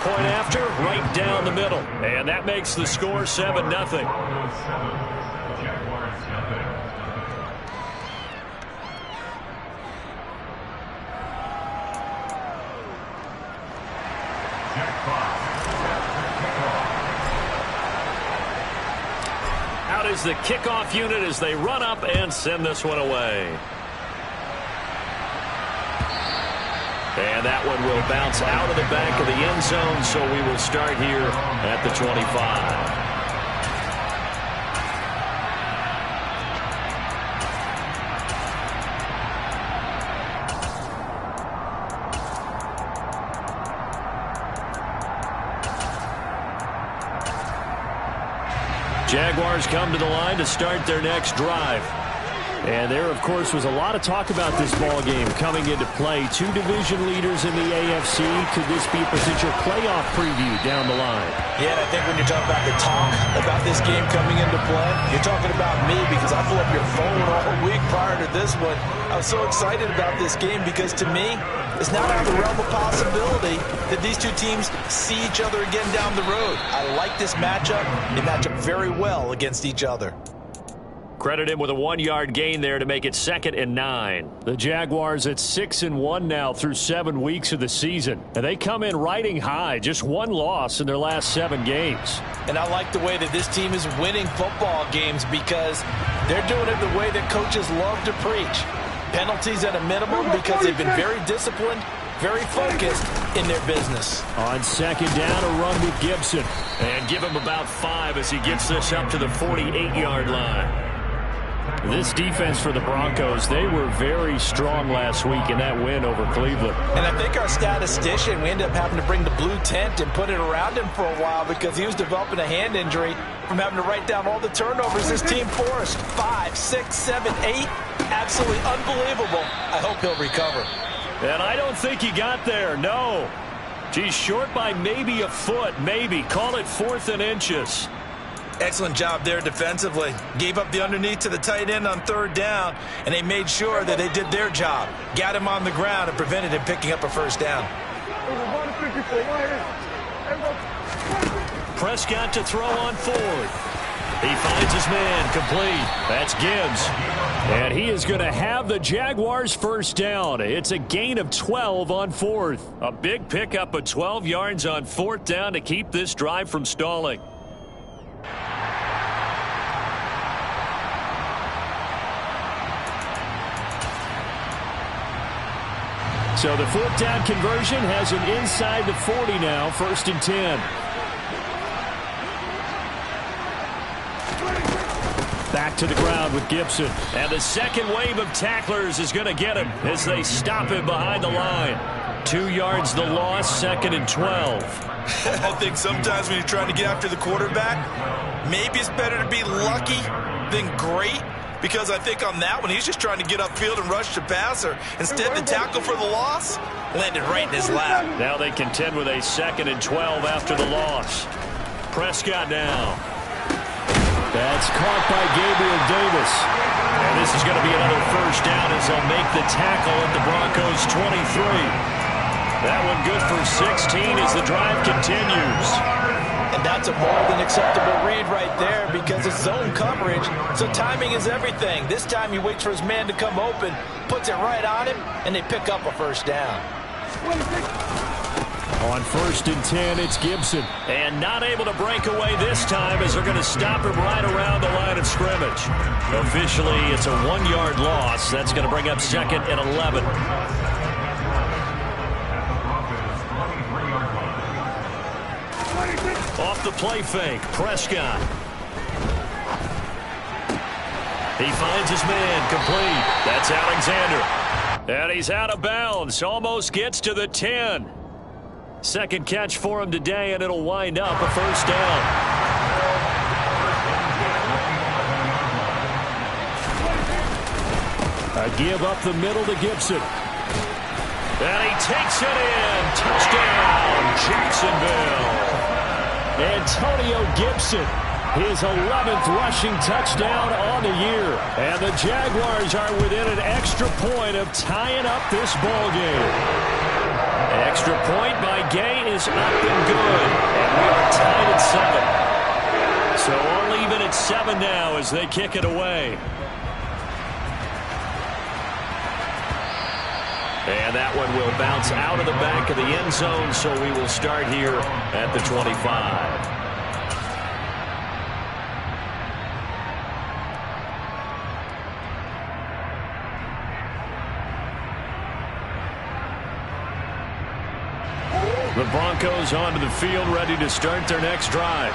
point after, right down the middle. And that makes the score 7-0. Out is the kickoff unit as they run up and send this one away. And that one will bounce out of the back of the end zone, so we will start here at the 25. Jaguars come to the line to start their next drive. And there, of course, was a lot of talk about this ball game coming into play. Two division leaders in the AFC. Could this be a potential playoff preview down the line? Yeah, and I think when you're talking about the talk about this game coming into play, you're talking about me because I pulled up your phone all week prior to this one. I was so excited about this game because, to me, it's not out of the realm of possibility that these two teams see each other again down the road. I like this matchup. They match up very well against each other. Credit him with a 1-yard gain there to make it 2nd and 9. The Jaguars at 6-1 now through 7 weeks of the season. And they come in riding high, just one loss in their last 7 games. And I like the way that this team is winning football games because they're doing it the way that coaches love to preach. Penalties at a minimum because they've been very disciplined, very focused in their business. On 2nd down, a run with Gibson. And give him about 5 as he gets this up to the 48-yard line. This defense for the Broncos, they were very strong last week in that win over Cleveland. And I think our statistician, we ended up having to bring the blue tent and put it around him for a while because he was developing a hand injury from having to write down all the turnovers this team forced. 5, 6, 7, 8. Absolutely unbelievable. I hope he'll recover. And I don't think he got there, no. He's short by maybe a foot, maybe. Call it 4th and inches. Excellent job there defensively. Gave up the underneath to the tight end on 3rd down, and they made sure that they did their job. Got him on the ground and prevented him picking up a 1st down. Prescott to throw on 4th. He finds his man complete. That's Gibbs. And he is going to have the Jaguars 1st down. It's a gain of 12 on 4th. A big pickup of 12 yards on 4th down to keep this drive from stalling. So the 4th down conversion has him inside the 40 now, 1st and 10. Back to the ground with Gibson. And the second wave of tacklers is going to get him as they stop him behind the line. 2 yards the loss, 2nd and 12. I think sometimes when you're trying to get after the quarterback, maybe it's better to be lucky than great. Because I think on that one, he's just trying to get upfield and rush the passer. Instead, the tackle for the loss landed right in his lap. Now they contend with a 2nd and 12 after the loss. Prescott now. That's caught by Gabriel Davis. And this is going to be another 1st down as they'll make the tackle at the Broncos 23. That one good for 16 as the drive continues. And that's a more than acceptable read right there because it's zone coverage, so timing is everything. This time he waits for his man to come open, puts it right on him, and they pick up a 1st down. On 1st and 10, it's Gibson. And not able to break away this time as they're going to stop him right around the line of scrimmage. Officially, it's a 1-yard loss. That's going to bring up 2nd and 11. Off the play fake, Prescott. He finds his man complete. That's Alexander. And he's out of bounds. Almost gets to the 10. Second catch for him today, and it'll wind up a 1st down. A give up the middle to Gibson. And he takes it in. Touchdown, Jacksonville. Antonio Gibson, his 11th rushing touchdown on the year. And the Jaguars are within an extra point of tying up this ball game. Extra point by Gay is is up and good. And we are tied at 7. So all even at 7 now as they kick it away. And that one will bounce out of the back of the end zone, so we will start here at the 25. The Broncos onto the field, ready to start their next drive.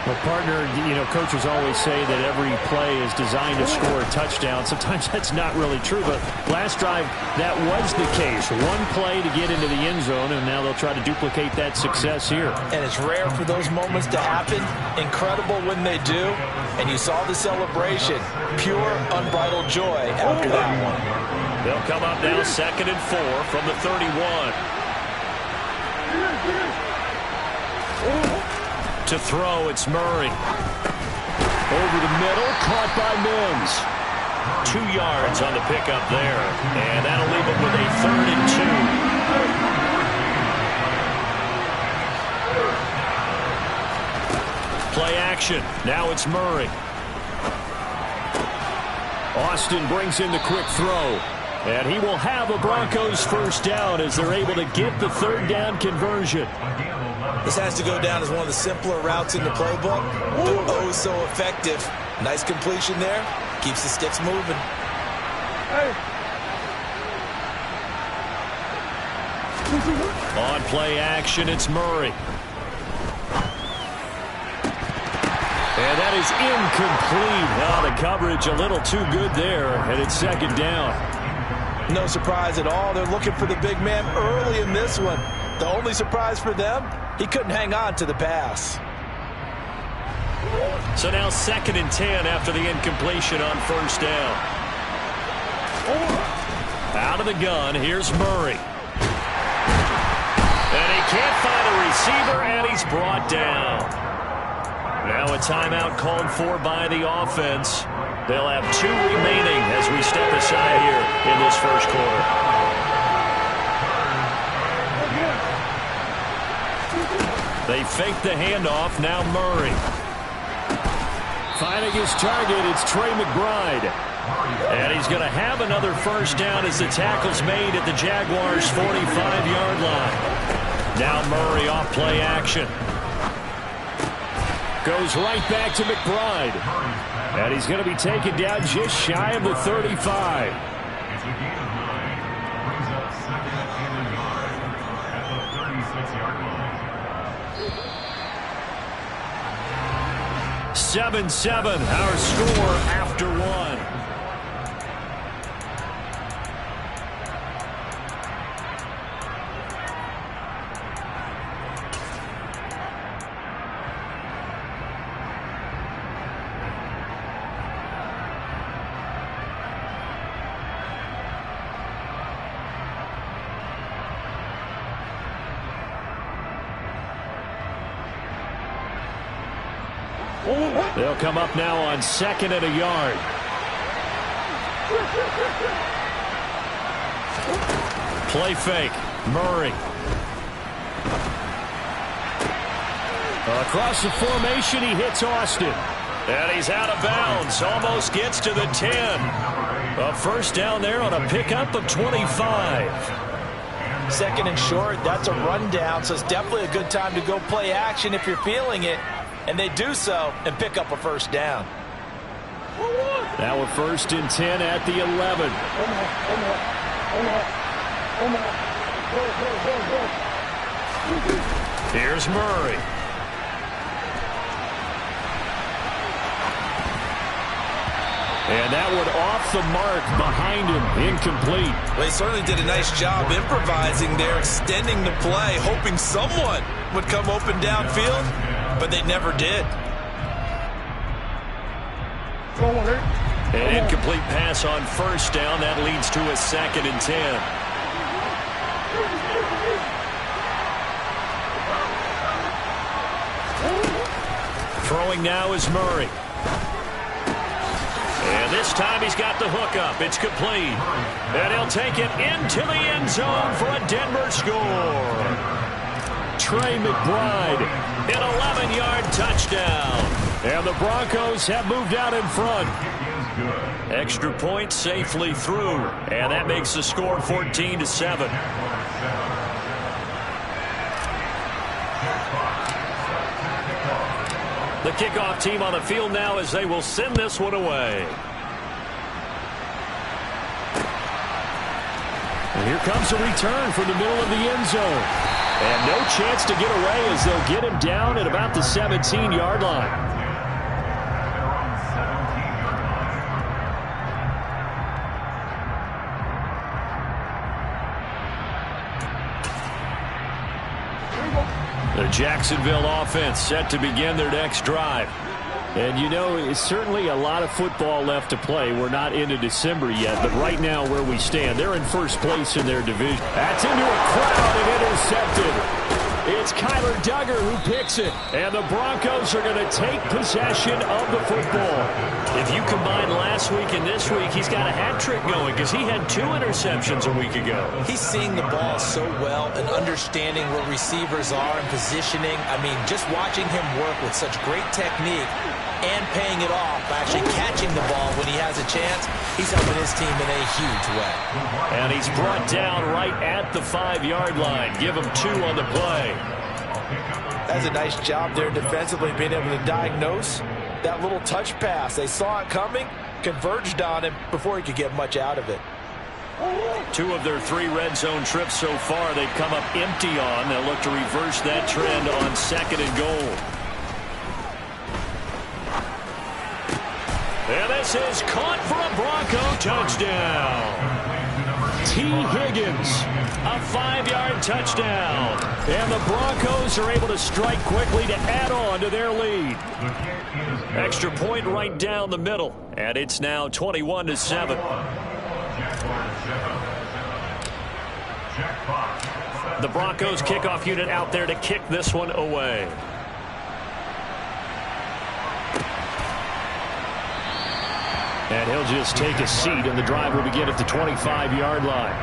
Well, partner, coaches always say that every play is designed to score a touchdown. Sometimes that's not really true, but last drive, that was the case. One play to get into the end zone, and now they'll try to duplicate that success here. And it's rare for those moments to happen. Incredible when they do. And you saw the celebration. Pure, unbridled joy after that one. They'll come up now 2nd and 4 from the 31. To throw, it's Murray. Over the middle, caught by Mims. 2 yards on the pickup there. And that'll leave him with a 3rd and 2. Play action. Now it's Murray. Austin brings in the quick throw. And he will have a Broncos first down as they're able to get the 3rd down conversion. This has to go down as one of the simpler routes in the playbook, but oh so effective. Nice completion there. Keeps the sticks moving. On play action, it's Murray. And that is incomplete. The coverage a little too good there, and it's 2nd down. No surprise at all. They're looking for the big man early in this one. The only surprise for them, he couldn't hang on to the pass. So now 2nd and 10 after the incompletion on 1st down. Out of the gun, here's Murray. And he can't find a receiver, and he's brought down. Now a timeout called for by the offense. They'll have 2 remaining as we step aside here in this first quarter. They fake the handoff. Now Murray. Finding his target, it's Trey McBride. And he's going to have another first down as the tackle's made at the Jaguars' 45-yard line. Now Murray off play action. Goes right back to McBride. And he's going to be taken down just shy of the 35. 7-7, our score after 1. They'll come up now on 2nd and a yard. Play fake. Murray. Across the formation, he hits Austin. And he's out of bounds. Almost gets to the 10. A first down there on a pickup of 25. 2nd and short. That's a rundown, so it's definitely a good time to go play action if you're feeling it. And they do so and pick up a first down. Now a 1st and 10 at the 11. Here's Murray. And that one off the mark behind him. Incomplete. Well, he certainly did a nice job improvising there, extending the play, hoping someone would come open downfield, but they never did. An incomplete pass on first down. That leads to a 2nd and 10. Throwing now is Murray. And this time he's got the hook up. It's complete. And he'll take it into the end zone for a Denver score. Trey McBride. An 11-yard touchdown. And the Broncos have moved out in front. Extra point safely through. And that makes the score 14-7. The kickoff team on the field now as they will send this one away. And here comes a return from the middle of the end zone. And no chance to get away as they'll get him down at about the 17-yard line. The Jacksonville offense set to begin their next drive. And, you know, it's certainly a lot of football left to play. We're not into December yet, but right now where we stand, they're in first place in their division. That's into a crowd and intercepted. It's Kyler Duggar who picks it. And the Broncos are going to take possession of the football. If you combine last week and this week, he's got a hat trick going because he had 2 interceptions a week ago. He's seeing the ball so well and understanding where receivers are and positioning. I mean, just watching him work with such great technique and paying it off by actually catching the ball when he has a chance, he's helping his team in a huge way. And he's brought down right at the 5-yard line. Give him 2 on the play. That's a nice job there defensively, being able to diagnose that little touch pass. They saw it coming, converged on him before he could get much out of it. 2 of their 3 red zone trips so far they've come up empty on. They'll look to reverse that trend on 2nd and goal. And this is caught for a Bronco touchdown. T. Higgins, a 5-yard touchdown. And the Broncos are able to strike quickly to add on to their lead. Extra point right down the middle. And it's now 21-7. The Broncos kickoff unit out there to kick this one away. And he'll just take a seat, and the drive will begin at the 25-yard line.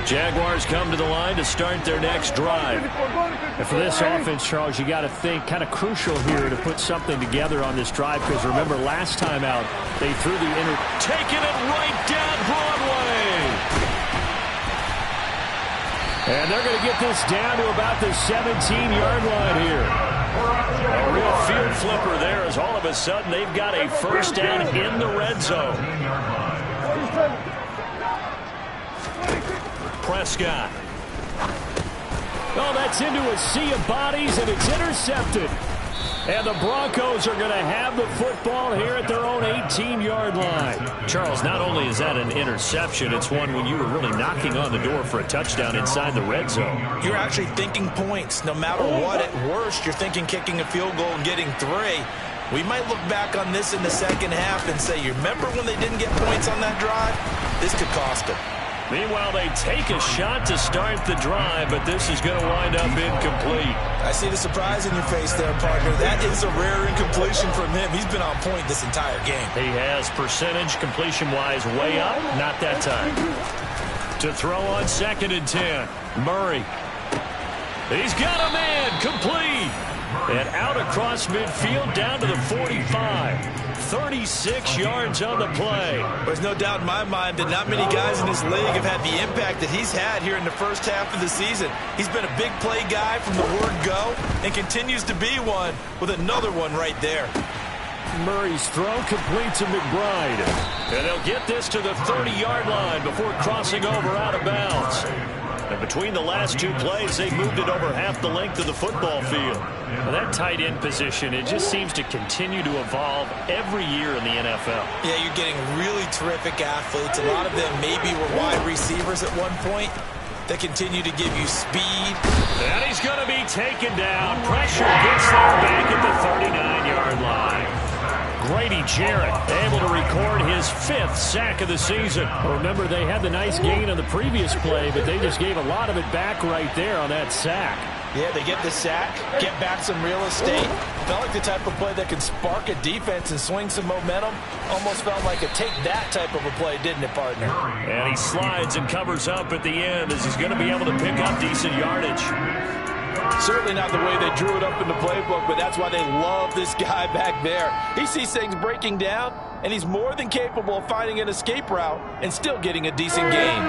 Jaguars come to the line to start their next drive. And for this offense, Charles, you got to think kind of crucial here to put something together on this drive, because remember last time out they threw the taking it right down Broadway. And they're going to get this down to about the 17-yard line here. A real field flipper there as all of a sudden they've got a first down in the red zone. Prescott. Oh, that's into a sea of bodies, and it's intercepted. And the Broncos are going to have the football here at their own 18-yard line. Charles, not only is that an interception, it's one when you were really knocking on the door for a touchdown inside the red zone. You're actually thinking points. No matter what, at worst, you're thinking kicking a field goal and getting 3. We might look back on this in the second half and say, you remember when they didn't get points on that drive? This could cost them. Meanwhile, they take a shot to start the drive, but this is going to wind up incomplete. I see the surprise in your face there, partner. That is a rare incompletion from him. He's been on point this entire game. He has percentage completion-wise way up. Not that time. To throw on 2nd and 10. Murray. He's got a man. Complete. And out across midfield down to the 45. 36 yards on the play. There's no doubt in my mind that not many guys in this league have had the impact that he's had here in the first half of the season. He's been a big play guy from the word go and continues to be one with another one right there. Murray's throw complete to McBride. And they'll get this to the 30-yard line before crossing over out of bounds. And between the last 2 plays, they moved it over half the length of the football field. Well, that tight end position, it just seems to continue to evolve every year in the NFL. Yeah, you're getting really terrific athletes. A lot of them maybe were wide receivers at one point. They continue to give you speed. And he's going to be taken down. Pressure gets there back at the 39-yard line. Grady Jarrett able to record his 5th sack of the season. Remember, they had the nice gain on the previous play, but they just gave a lot of it back right there on that sack. Yeah, they get the sack, get back some real estate. Felt like the type of play that can spark a defense and swing some momentum. Almost felt like a take that type of a play, didn't it, partner? And he slides and covers up at the end as he's going to be able to pick up decent yardage. Certainly not the way they drew it up in the playbook, but that's why they love this guy back there. He sees things breaking down, and he's more than capable of finding an escape route and still getting a decent gain.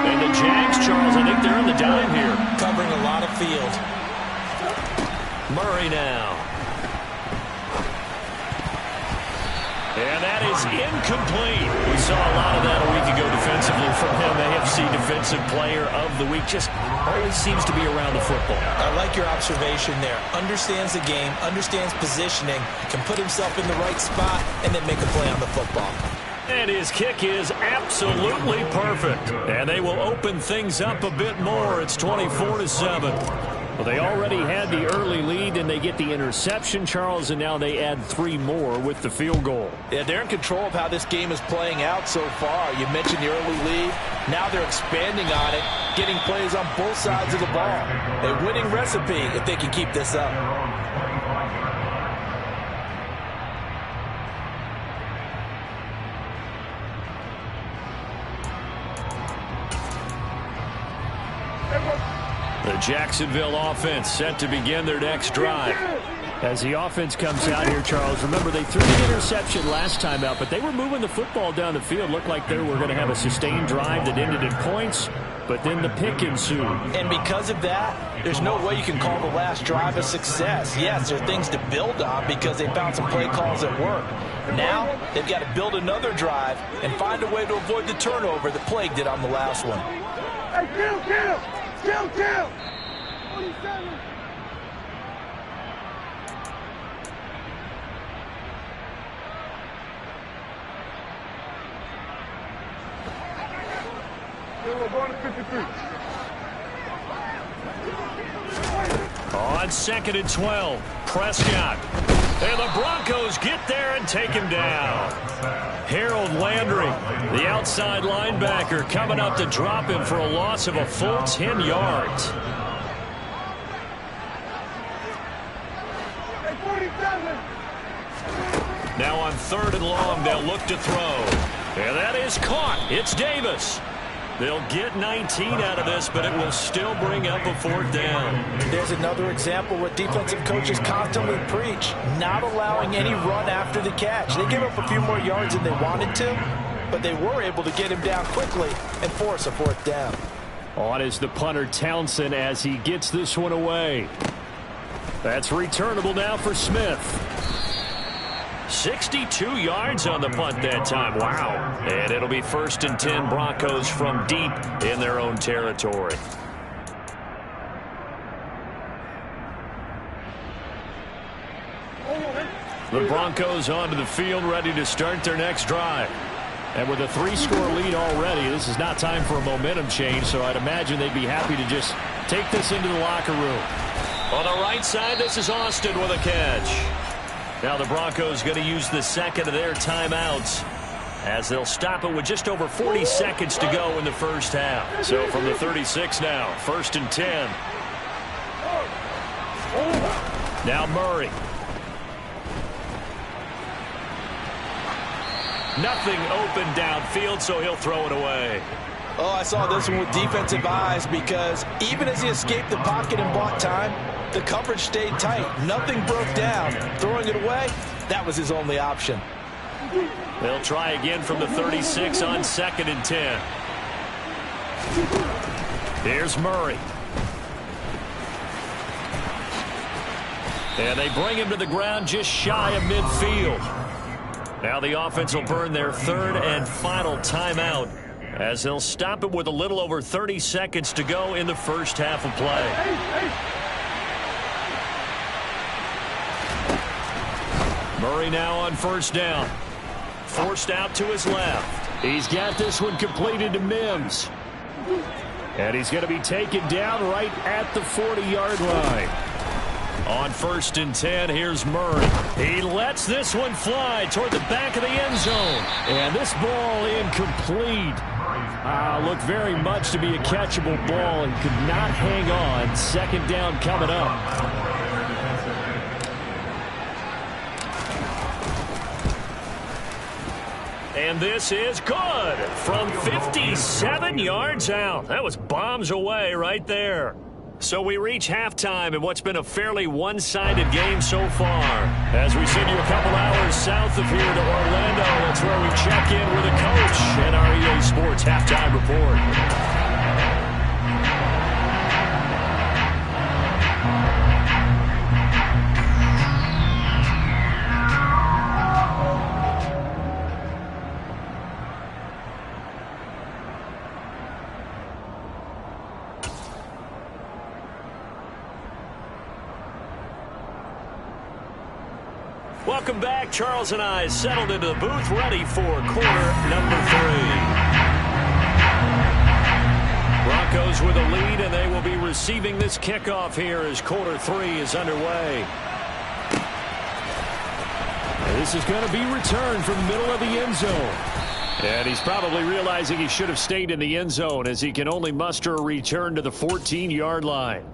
And the Jags, Charles, I think they're on the dime here. Covering a lot of field. Murray now. And that is incomplete. We saw a lot of that a week ago defensively from him. AFC Defensive Player of the Week. Just always seems to be around the football. I like your observation there. Understands the game, understands positioning, can put himself in the right spot, and then make a play on the football. And his kick is absolutely perfect. And they will open things up a bit more. It's 24-7. Well, they already had the early lead, and they get the interception, Charles, and now they add 3 more with the field goal. Yeah, they're in control of how this game is playing out so far. You mentioned the early lead. Now they're expanding on it, getting plays on both sides of the ball. A winning recipe if they can keep this up. The Jacksonville offense set to begin their next drive. As the offense comes out here, Charles, remember they threw the interception last time out, but they were moving the football down the field. Looked like they were going to have a sustained drive that ended in points, but then the pick ensued. And because of that, there's no way you can call the last drive a success. Yes, there are things to build on because they found some play calls that work. Now, they've got to build another drive and find a way to avoid the turnover that plagued it on the last one. Hey, kill! 47. We're going to 53. On 2nd and 12, Prescott. And the Broncos get there and take him down. Harold Landry, the outside linebacker, coming up to drop him for a loss of a full 10 yards. Now on 3rd and long, they'll look to throw. And that is caught. It's Davis. They'll get 19 out of this, but it will still bring up a 4th down. There's another example where defensive coaches constantly preach, not allowing any run after the catch. They gave up a few more yards than they wanted to, but they were able to get him down quickly and force a 4th down. On is the punter Townsend as he gets this one away. That's returnable now for Smith. 62 yards on the punt that time. Wow. And it'll be 1st and 10, Broncos from deep in their own territory. The Broncos onto the field, ready to start their next drive. And with a 3-score lead already, this is not time for a momentum change, so I'd imagine they'd be happy to just take this into the locker room. On the right side, this is Austin with a catch. Now the Broncos going to use the 2nd of their timeouts as they'll stop it with just over 40 seconds to go in the first half. So from the 36 now, 1st and 10. Now Murray. Nothing open downfield, so he'll throw it away. Oh, I saw this one with defensive eyes because even as he escaped the pocket and bought time, the coverage stayed tight. Nothing broke down. Throwing it away, that was his only option. They'll try again from the 36 on 2nd and 10. Here's Murray. And they bring him to the ground just shy of midfield. Now the offense will burn their 3rd and final timeout as they'll stop it with a little over 30 seconds to go in the first half of play. Murray now on 1st down. Forced out to his left. He's got this one completed to Mims. And he's going to be taken down right at the 40-yard line. On 1st and 10, here's Murray. He lets this one fly toward the back of the end zone. And this ball incomplete. Looked very much to be a catchable ball and could not hang on. Second down coming up. And this is good from 57 yards out. That was bombs away right there. So we reach halftime in what's been a fairly one-sided game so far. As we send you a couple hours south of here to Orlando, that's where we check in with a coach and our EA Sports Halftime Report. Welcome back. Charles and I settled into the booth, ready for quarter number 3. Broncos with a lead, and they will be receiving this kickoff here as quarter 3 is underway. And this is going to be returned from the middle of the end zone. And he's probably realizing he should have stayed in the end zone as he can only muster a return to the 14-yard line.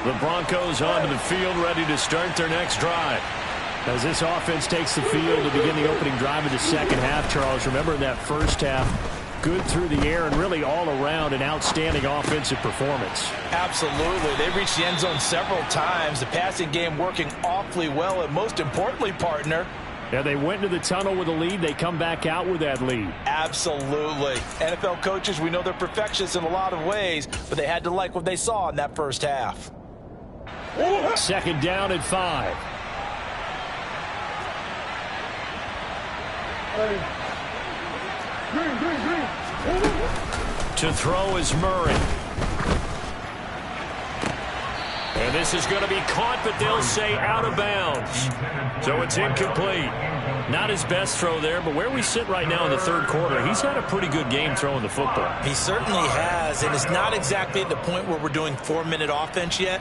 The Broncos onto the field, ready to start their next drive. As this offense takes the field to begin the opening drive of the second half, Charles, remember that first half, good through the air and really all around an outstanding offensive performance. Absolutely. They reached the end zone several times. The passing game working awfully well, and most importantly, partner, yeah, they went into the tunnel with a lead. They come back out with that lead. Absolutely. NFL coaches, we know they're perfectionists in a lot of ways, but they had to like what they saw in that first half. Second down and 5. To throw is Murray. And this is going to be caught, but they'll say out of bounds. So it's incomplete. Not his best throw there, but where we sit right now in the third quarter, he's had a pretty good game throwing the football. He certainly has, and it's not exactly at the point where we're doing 4-minute offense yet,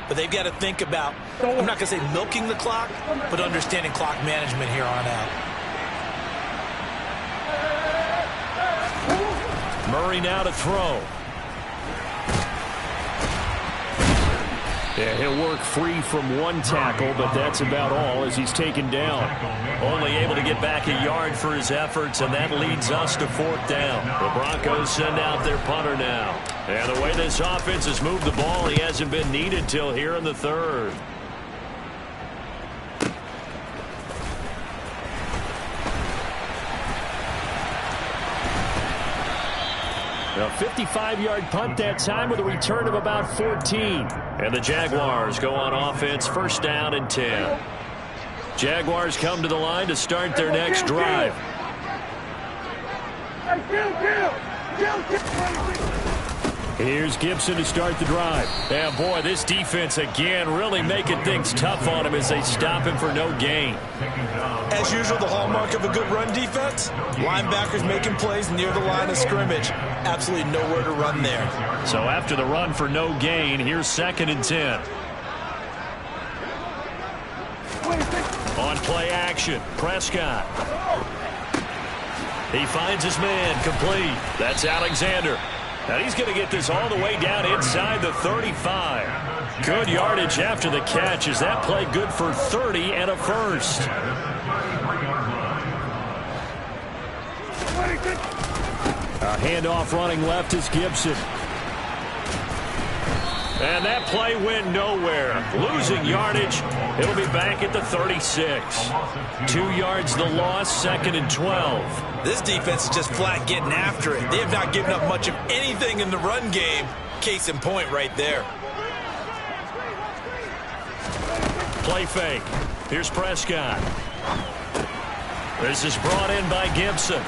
but they've got to think about, I'm not going to say milking the clock, but understanding clock management here on out. Murray now to throw. Yeah, he'll work free from one tackle, but that's about all as he's taken down. Only able to get back a yard for his efforts, and that leads us to 4th down. The Broncos send out their punter now. And the way this offense has moved the ball, he hasn't been needed till here in the third. A 55-yard punt that time with a return of about 14. And the Jaguars go on offense, first down and 10. Jaguars come to the line to start their next drive. Here's Gibson to start the drive. And boy, this defense again really making things tough on him as they stop him for no gain. As usual, the hallmark of a good run defense, linebackers making plays near the line of scrimmage. Absolutely nowhere to run there. So after the run for no gain, here's 2nd and 10. On play action, Prescott. He finds his man, complete. That's Alexander. Now he's going to get this all the way down inside the 35. Good yardage after the catch. Is that play good for 30 and a first? A handoff running left is Gibson. And that play went nowhere. Losing yardage. It'll be back at the 36. 2 yards the loss, 2nd and 12. This defense is just flat getting after it. They have not given up much of anything in the run game. Case in point right there. Play fake. Here's Prescott. This is brought in by Gibson.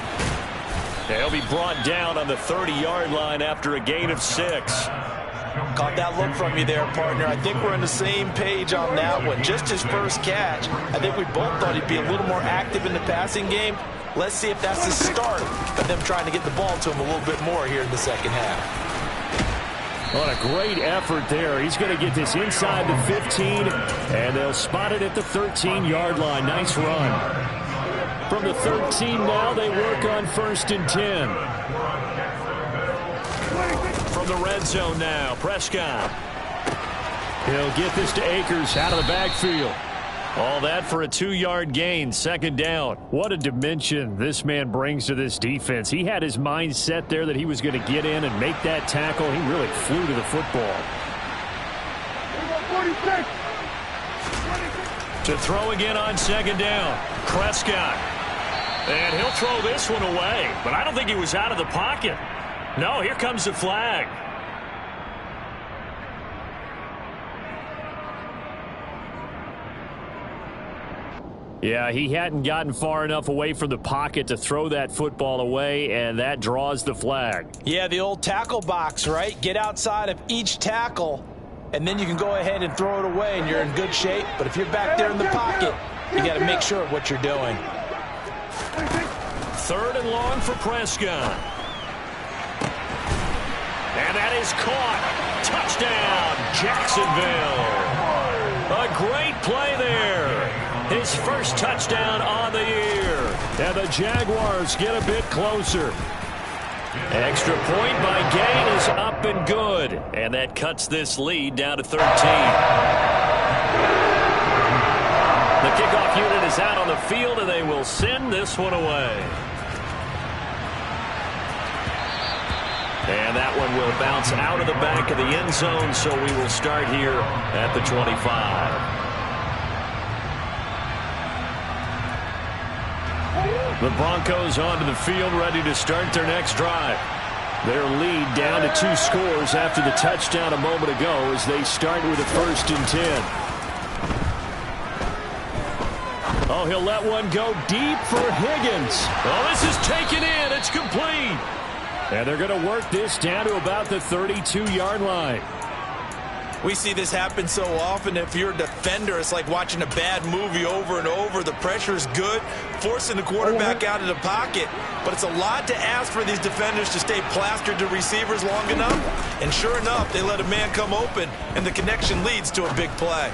He'll be brought down on the 30-yard line after a gain of 6. Caught that look from you there, partner. I think we're on the same page on that one. Just his first catch. I think we both thought he'd be a little more active in the passing game. Let's see if that's the start of them trying to get the ball to him a little bit more here in the second half. What a great effort there. He's going to get this inside the 15, and they'll spot it at the 13-yard line. Nice run. From the 13 now, they work on 1st and 10. From the red zone now, Prescott. He'll get this to Akers out of the backfield. All that for a 2-yard gain, 2nd down. What a dimension this man brings to this defense. He had his mind set there that he was going to get in and make that tackle. He really flew to the football. 46. To throw again on 2nd down, Prescott. And he'll throw this one away, but I don't think he was out of the pocket. No, here comes the flag. Yeah, he hadn't gotten far enough away from the pocket to throw that football away, and that draws the flag. Yeah, the old tackle box, right? Get outside of each tackle, and then you can go ahead and throw it away, and you're in good shape. But if you're back there in the pocket, you got to make sure of what you're doing. 3rd and long for Prescott. And that is caught. Touchdown, Jacksonville. A great play there. His first touchdown on the year. And the Jaguars get a bit closer. Extra point by Gain is up and good. And that cuts this lead down to 13. The kickoff unit is out on the field, and they will send this one away. And that one will bounce out of the back of the end zone, so we will start here at the 25. The Broncos onto the field, ready to start their next drive. Their lead down to 2 scores after the touchdown a moment ago as they start with a 1st and 10. Oh, he'll let one go deep for Higgins. Oh, this is taken in. It's complete. And they're going to work this down to about the 32-yard line. We see this happen so often. If you're a defender, it's like watching a bad movie over and over. The pressure is good, forcing the quarterback out of the pocket. But it's a lot to ask for these defenders to stay plastered to receivers long enough. And sure enough, they let a man come open, and the connection leads to a big play.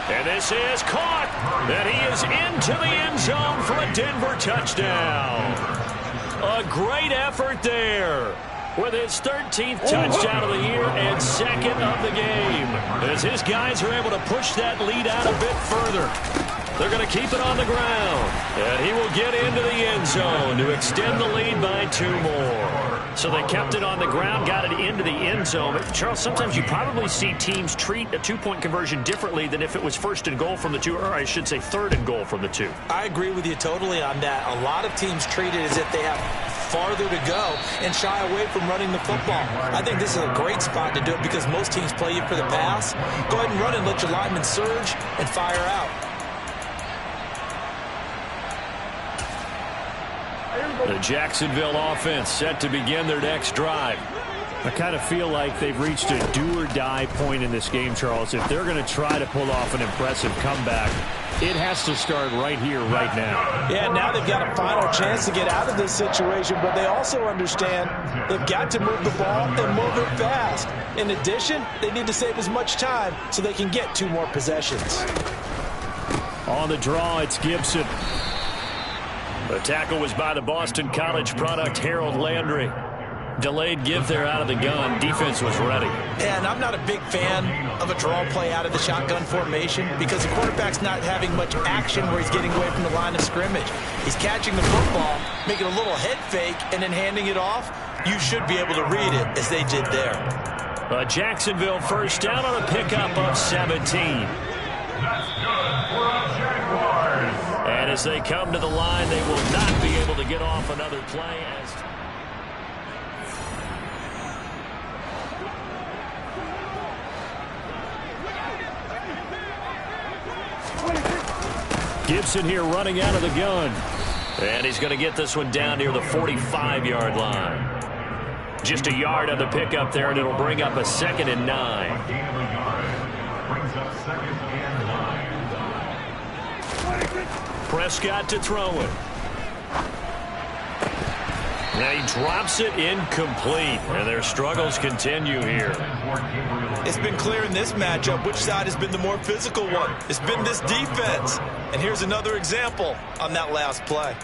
And this is caught. And he is into the end zone for a Denver touchdown. A great effort there. With his 13th touchdown of the year and 2nd of the game. As his guys are able to push that lead out a bit further. They're going to keep it on the ground. And he will get into the end zone to extend the lead by 2 more. So they kept it on the ground, got it into the end zone. But Charles, sometimes you probably see teams treat a 2-point conversion differently than if it was 1st and goal from the 2, or I should say 3rd and goal from the 2. I agree with you totally on that. A lot of teams treat it as if they have farther to go and shy away from running the football. I think this is a great spot to do it because most teams play you for the pass. Go ahead and run and let your linemen surge and fire out. The Jacksonville offense set to begin their next drive. I kind of feel like they've reached a do-or-die point in this game, Charles. If they're going to try to pull off an impressive comeback, it has to start right here, right now. Yeah, now they've got a final chance to get out of this situation, but they also understand they've got to move the ball and move it fast. In addition, they need to save as much time so they can get 2 more possessions. On the draw, it's Gibson. The tackle was by the Boston College product, Harold Landry. Delayed give there out of the gun. Defense was ready. And I'm not a big fan of a draw play out of the shotgun formation because the quarterback's not having much action where he's getting away from the line of scrimmage. He's catching the football, making a little head fake, and then handing it off. You should be able to read it as they did there. Jacksonville first down on a pickup of 17. And as they come to the line, they will not be able to get off another play. Gibson here running out of the gun. And he's going to get this one down near the 45-yard line. Just a yard on the pickup there, and it'll bring up a 2nd and 9. Prescott to throw it. And he drops it incomplete. And their struggles continue here. It's been clear in this matchup which side has been the more physical one. It's been this defense. And here's another example on that last play.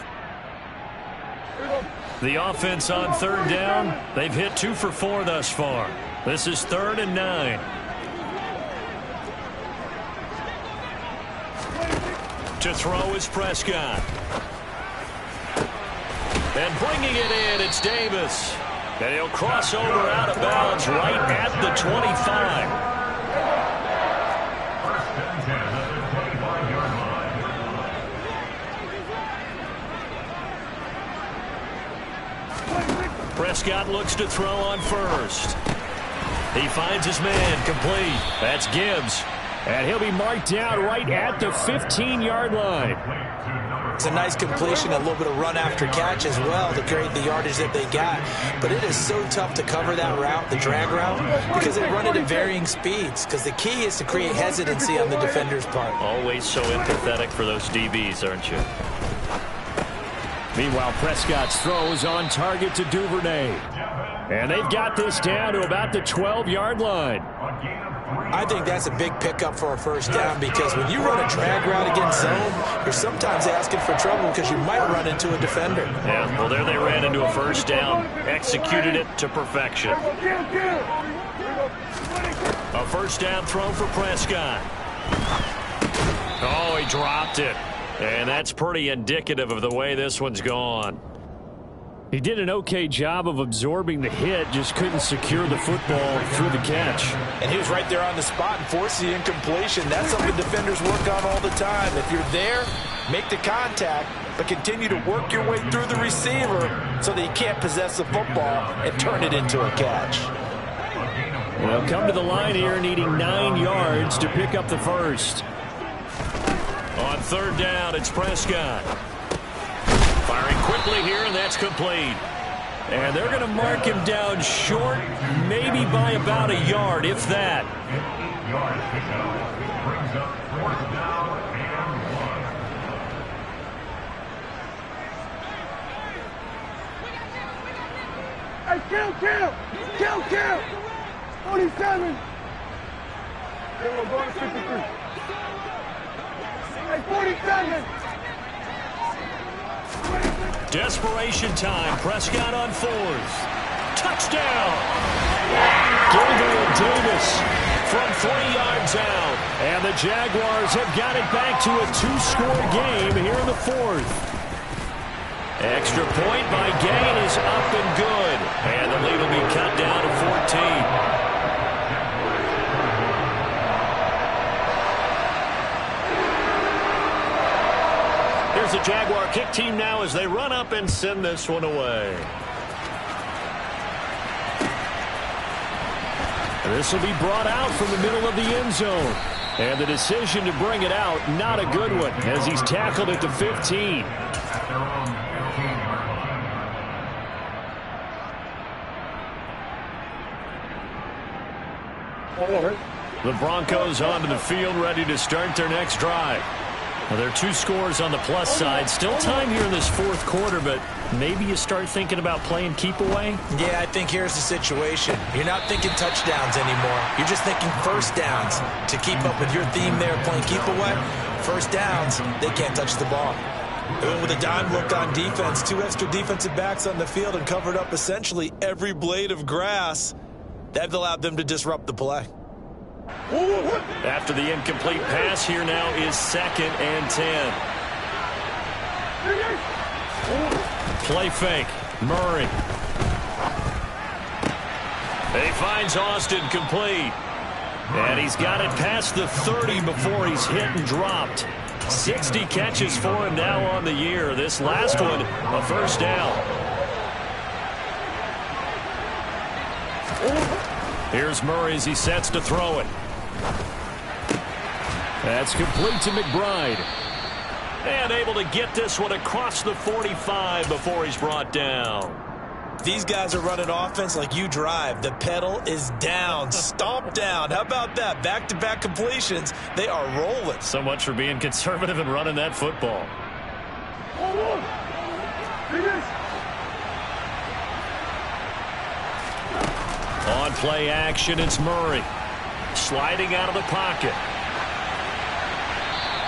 The offense on third down, they've hit 2 for 4 thus far. This is 3rd and 9. To throw is Prescott. And bringing it in, it's Davis. And he'll cross over out of bounds right at the 25. Prescott looks to throw on first. He finds his man, complete. That's Gibbs. And he'll be marked down right at the 15-yard line. It's a nice completion, a little bit of run after catch as well to create the yardage that they got. But it is so tough to cover that route, the drag route, because they run it at varying speeds. Because the key is to create hesitancy on the defender's part. Always so empathetic for those DBs, aren't you? Meanwhile, Prescott's throw is on target to Duvernay. And they've got this down to about the 12-yard line. I think that's a big pickup for a first down because when you run a drag route against zone, you're sometimes asking for trouble because you might run into a defender. Yeah, well, there they ran into a first down, executed it to perfection. A first down throw for Prescott. Oh, he dropped it. And that's pretty indicative of the way this one's gone. He did an okay job of absorbing the hit, just couldn't secure the football through the catch. And he was right there on the spot and forced the incompletion. That's something defenders work on all the time. If you're there, make the contact, but continue to work your way through the receiver so that he can't possess the football and turn it into a catch. Well, come to the line here needing 9 yards to pick up the first. On third down, it's Prescott. Firing quickly here, and that's complete. And they're going to mark him down short, maybe by about a yard, if that. Hey, kill! 47! Hey, we're going to 53. Hey, 47! Desperation time. Prescott on 4th. Touchdown! Gabriel Davis from 3 yards out. And the Jaguars have got it back to a 2-score game here in the 4th. Extra point by Gay is up and good. And the lead will be cut down to 14. Here's the Jaguar kick team now as they run up and send this one away. And this will be brought out from the middle of the end zone. And the decision to bring it out, not a good one, as he's tackled at the 15. The Broncos onto the field, ready to start their next drive. Well, there are 2 scores on the plus side. Still time here in this 4th quarter, but maybe you start thinking about playing keep away? Yeah, I think here's the situation. You're not thinking touchdowns anymore. You're just thinking first downs. To keep up with your theme there, playing keep away, first downs, they can't touch the ball. And with a dime look on defense, 2 extra defensive backs on the field and covered up essentially every blade of grass. That allowed them to disrupt the play. After the incomplete pass, here now is 2nd and 10. Play fake. Murray. He finds Austin complete. And he's got it past the 30 before he's hit and dropped. 60 catches for him now on the year. This last one, a first down. Here's Murray as he sets to throw it. That's complete to McBride. And able to get this one across the 45 before he's brought down. These guys are running offense like you drive. The pedal is down, stomp down. How about that? Back-to-back completions. They are rolling. So much for being conservative and running that football. play action. It's Murray. Sliding out of the pocket.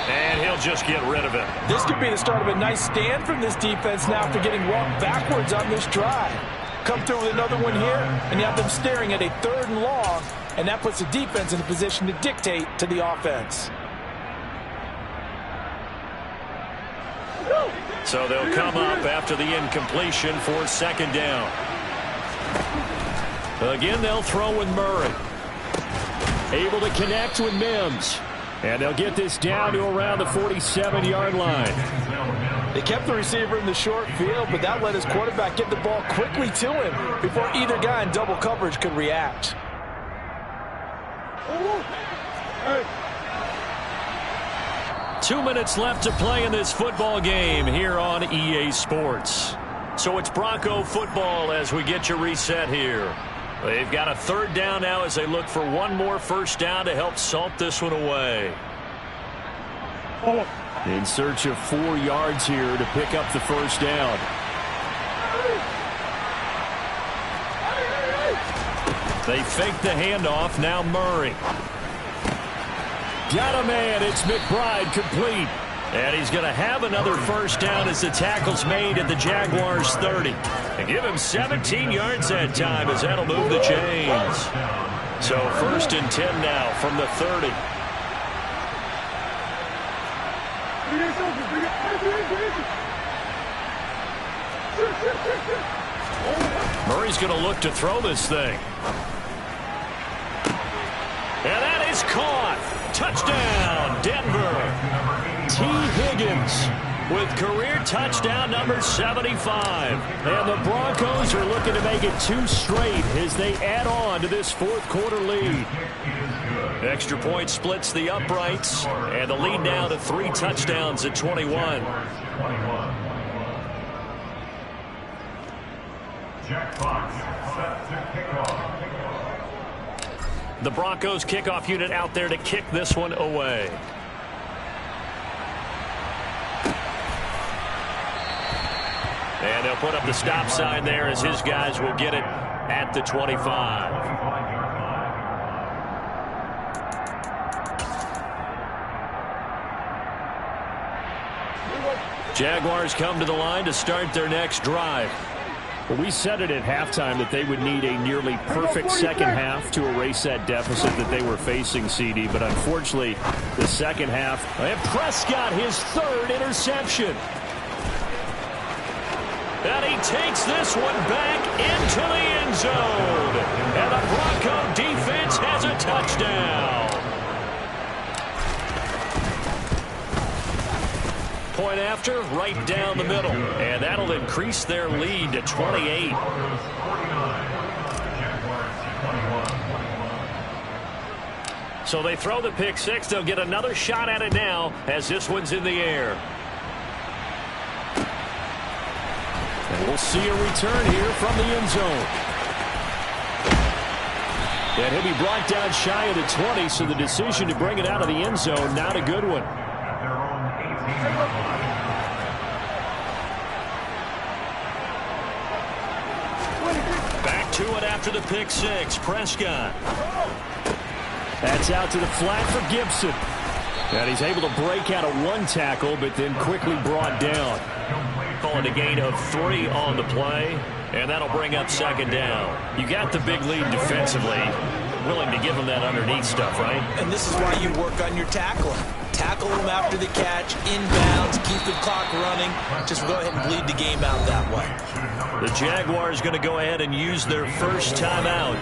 And he'll just get rid of it. This could be the start of a nice stand from this defense now after getting walked backwards on this drive. Come through with another one here, and you have them staring at a 3rd and long, and that puts the defense in a position to dictate to the offense. So they'll come up after the incompletion for 2nd down. Again, they'll throw with Murray. Able to connect with Mims. And they'll get this down to around the 47-yard line. They kept the receiver in the short field, but that let his quarterback get the ball quickly to him before either guy in double coverage could react. 2 minutes left to play in this football game here on EA Sports. So it's Bronco football as we get you reset here. They've got a 3rd down now as they look for one more 1st down to help salt this one away. In search of 4 yards here to pick up the 1st down. They fake the handoff. Now Murray. Got a man. It's McBride complete. And he's going to have another 1st down as the tackle's made at the Jaguars' 30. And give him 17 yards that time as that'll move the chains. So 1st and 10 now from the 30. Murray's going to look to throw this thing. And that is caught. Touchdown, Denver. T. Higgins with career touchdown number 75. And the Broncos are looking to make it 2 straight as they add on to this 4th quarter lead. Extra point splits the uprights, and the lead now to 3 touchdowns at 21. Jack Fox set to kick off. The Broncos kickoff unit out there to kick this one away. And they'll put up the stop sign there as his guys will get it at the 25. Jaguars come to the line to start their next drive. Well, we said it at halftime that they would need a nearly perfect 2nd half to erase that deficit that they were facing, CD. But unfortunately, the 2nd half. And Prescott, his 3rd interception. And he takes this one back into the end zone. And the Bronco defense has a touchdown. Point after, right down the middle. And that'll increase their lead to 28. So they throw the pick 6. They'll get another shot at it now as this one's in the air. And we'll see a return here from the end zone. And he'll be brought down shy of the 20, so the decision to bring it out of the end zone, not a good one. Back to it after the pick 6. Prescott. That's out to the flat for Gibson. And he's able to break out of 1 tackle, but then quickly brought down. Call it a gain of 3 on the play, and that'll bring up 2nd down. You got the big lead defensively. Willing to give them that underneath stuff, right? And this is why you work on your tackling. Tackle them after the catch, inbounds, keep the clock running. Just go ahead and bleed the game out that way. The Jaguars going to go ahead and use their first timeout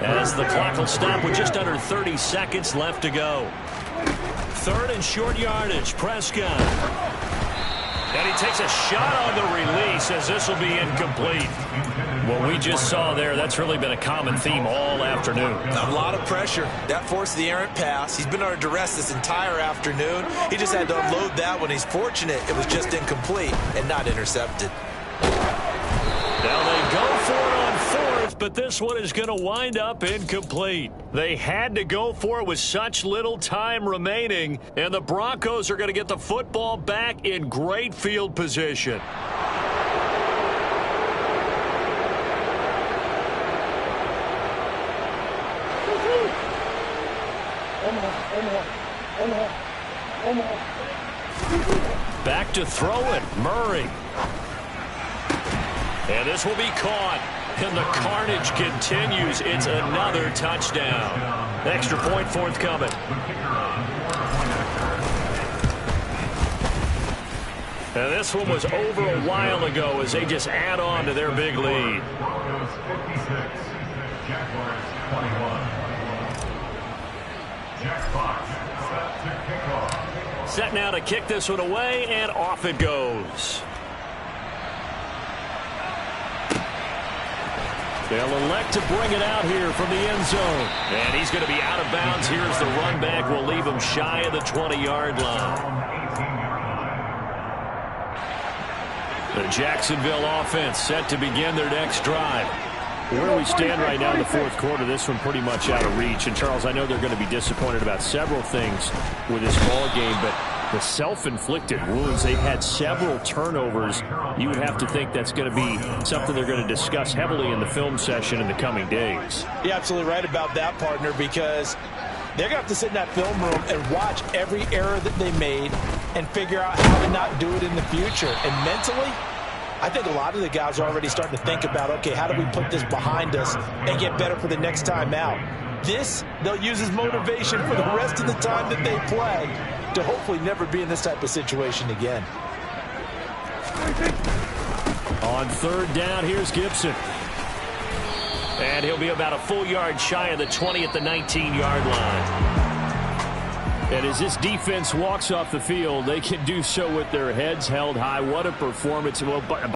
as the clock will stop with just under 30 seconds left to go. 3rd and short yardage, Prescott. And he takes a shot on the release as this will be incomplete. What we just saw there, that's really been a common theme all afternoon. A lot of pressure. That forced the errant pass. He's been under duress this entire afternoon. He just had to unload that one. He's fortunate it was just incomplete and not intercepted. Now they go for it on 4th, but this one is going to wind up incomplete. They had to go for it with such little time remaining, and the Broncos are going to get the football back in great field position. Back to throw it, Murray. And this will be caught. And the carnage continues. It's another touchdown. Extra point forthcoming. And this one was over a while ago as they just add on to their big lead. Broncos 56, Jaguars 21. Jack Fox set to kick off. Set now to kick this one away, and off it goes. They'll elect to bring it out here from the end zone. And he's going to be out of bounds. Here's the run back. Will leave him shy of the 20-yard line. The Jacksonville offense set to begin their next drive. Where we stand right now in the fourth quarter, this one pretty much out of reach. And, Charles, I know they're going to be disappointed about several things with this ball game, but the self-inflicted wounds, they've had several turnovers. You would have to think that's going to be something they're going to discuss heavily in the film session in the coming days. You're absolutely right about that, partner, because they're going to have to sit in that film room and watch every error that they made and figure out how to not do it in the future. And mentally, I think a lot of the guys are already starting to think about, okay, how do we put this behind us and get better for the next time out? This, they'll use as motivation for the rest of the time that they play to hopefully never be in this type of situation again. On third down, here's Gibson. And he'll be about a full yard shy of the 20 at the 19-yard line. And as this defense walks off the field, they can do so with their heads held high. What a performance. Well,